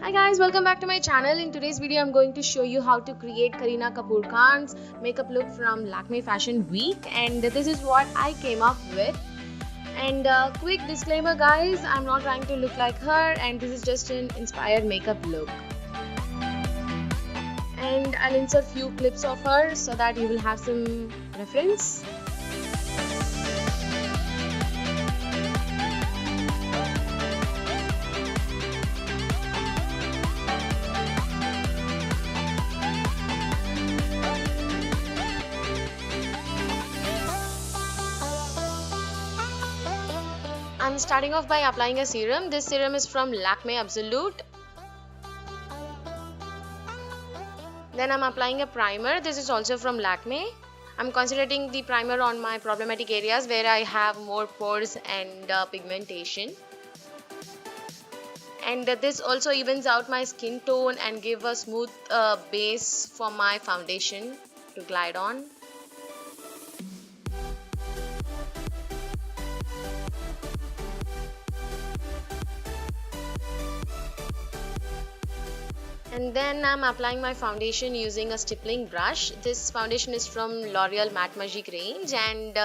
Hi guys, welcome back to my channel. In today's video, I'm going to show you how to create Kareena Kapoor Khan's makeup look from Lakme Fashion Week, and this is what I came up with. And quick disclaimer guys, I'm not trying to look like her, and this is just an inspired makeup look. And I'll insert few clips of her so that you will have some reference. I'm starting off by applying a serum. This serum is from Lakme Absolute. Then I'm applying a primer. This is also from Lakme. I'm concentrating the primer on my problematic areas where I have more pores and pigmentation. And this also evens out my skin tone and give a smooth base for my foundation to glide on. And then I'm applying my foundation using a stippling brush. This foundation is from L'Oreal Matte Magic range, and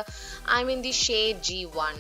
I'm in the shade G1.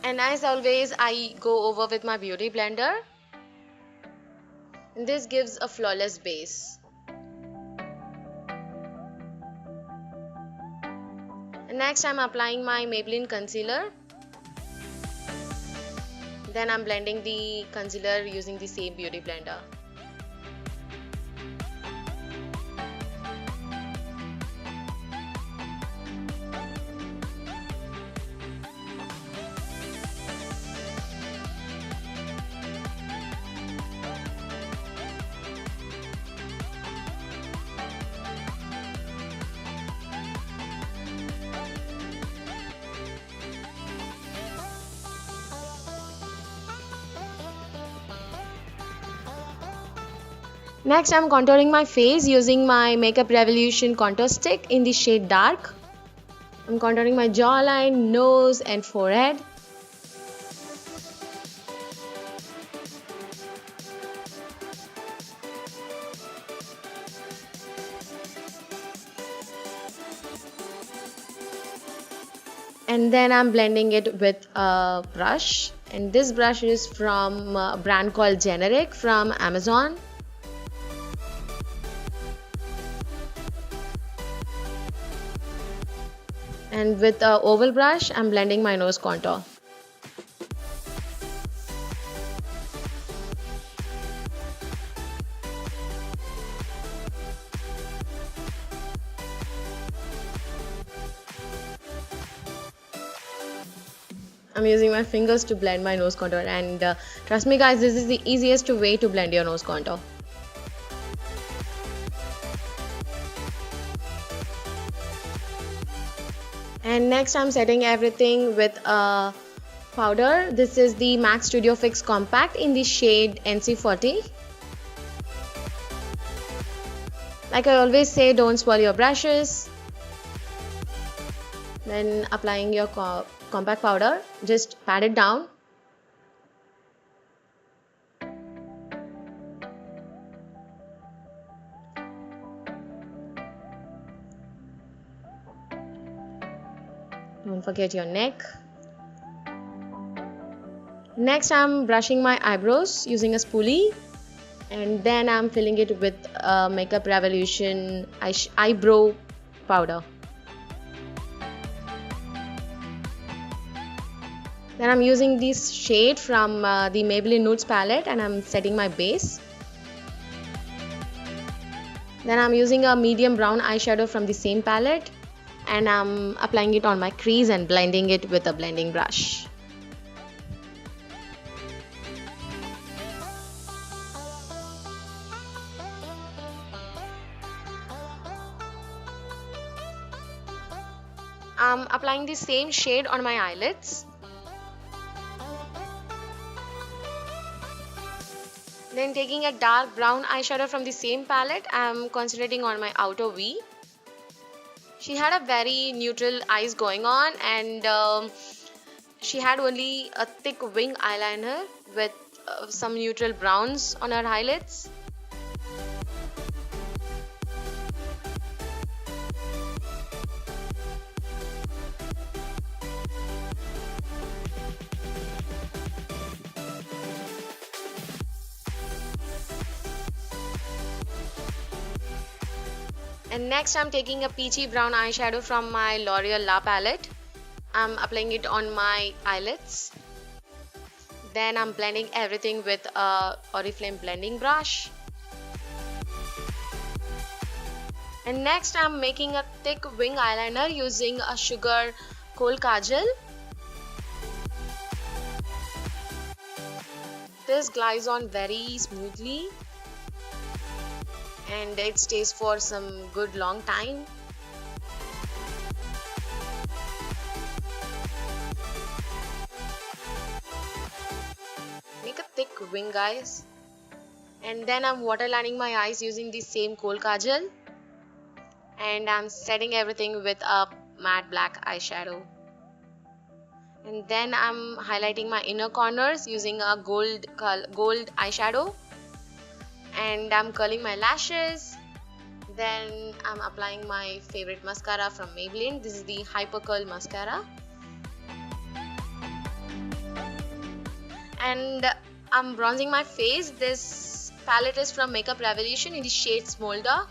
And as always, I go over with my beauty blender. And this gives a flawless base. And next I'm applying my Maybelline concealer. Then I'm blending the concealer using the same beauty blender. Next, I'm contouring my face using my Makeup Revolution contour stick in the shade dark. I'm contouring my jawline, nose and forehead. And then I'm blending it with a brush. And this brush is from a brand called Generic from Amazon. And with an oval brush, I'm blending my nose contour. I'm using my fingers to blend my nose contour, and trust me guys, this is the easiest way to blend your nose contour. And next I'm setting everything with a powder. This is the MAC Studio Fix Compact in the shade NC40. Like I always say, don't swirl your brushes. Then applying your compact powder, just pat it down. Don't forget your neck. Next, I'm brushing my eyebrows using a spoolie, and then I'm filling it with Makeup Revolution eyebrow powder. Then I'm using this shade from the Maybelline Nudes palette, and I'm setting my base. Then I'm using a medium brown eyeshadow from the same palette, and I'm applying it on my crease and blending it with a blending brush. I'm applying the same shade on my eyelids. Then taking a dark brown eyeshadow from the same palette, I'm concentrating on my outer V. She had a very neutral eyes going on, and she had only a thick wing eyeliner with some neutral browns on her eyelids. And next I'm taking a peachy brown eyeshadow from my L'Oreal La palette. I'm applying it on my eyelids. Then I'm blending everything with a Oriflame blending brush. And next I'm making a thick wing eyeliner using a sugar kohl kajal. This glides on very smoothly and it stays for some good long time. Make a thick wing, guys. And then I'm waterlining my eyes using the same kohl kajal, and I'm setting everything with a matte black eyeshadow. And then I'm highlighting my inner corners using a gold eyeshadow, and I'm curling my lashes. Then I'm applying my favorite mascara from Maybelline. This is the Hyper Curl mascara, and I'm bronzing my face. This palette is from Makeup Revolution in the shade Smolder.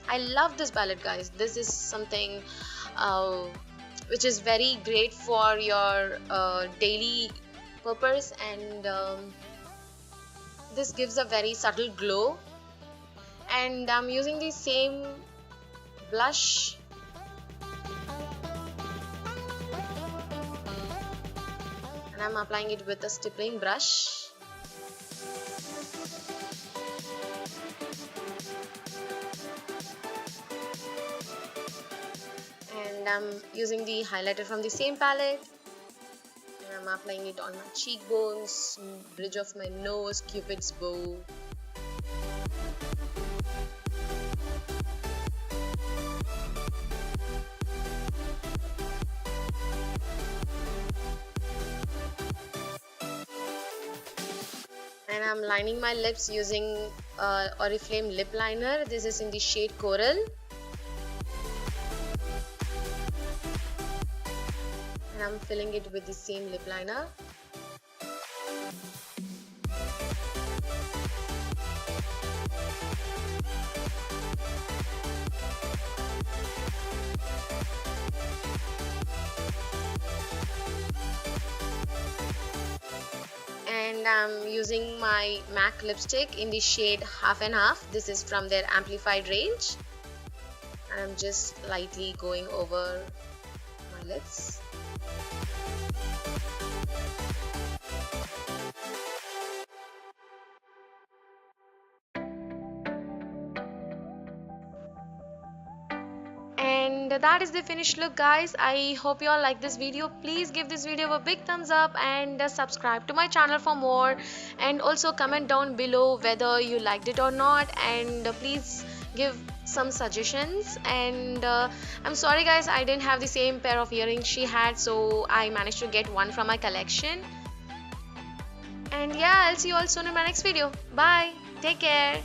I love this palette, guys. This is something which is very great for your daily purpose, and this gives a very subtle glow. And I'm using the same blush, and I'm applying it with a stippling brush. And I'm using the highlighter from the same palette, and I'm applying it on my cheekbones, bridge of my nose, cupid's bow. And I'm lining my lips using Oriflame lip liner. This is in the shade Coral. And I'm filling it with the same lip liner. And I'm using my MAC lipstick in the shade Half and Half. This is from their amplified range, and I'm just lightly going over my lips. And that is the finished look, guys. I hope you all like this video. Please give this video a big thumbs up and subscribe to my channel for more, and also comment down below whether you liked it or not, and please give some suggestions. And I'm sorry, guys, I didn't have the same pair of earrings she had, so I managed to get one from my collection. And yeah, I'll see you all soon in my next video. Bye, take care.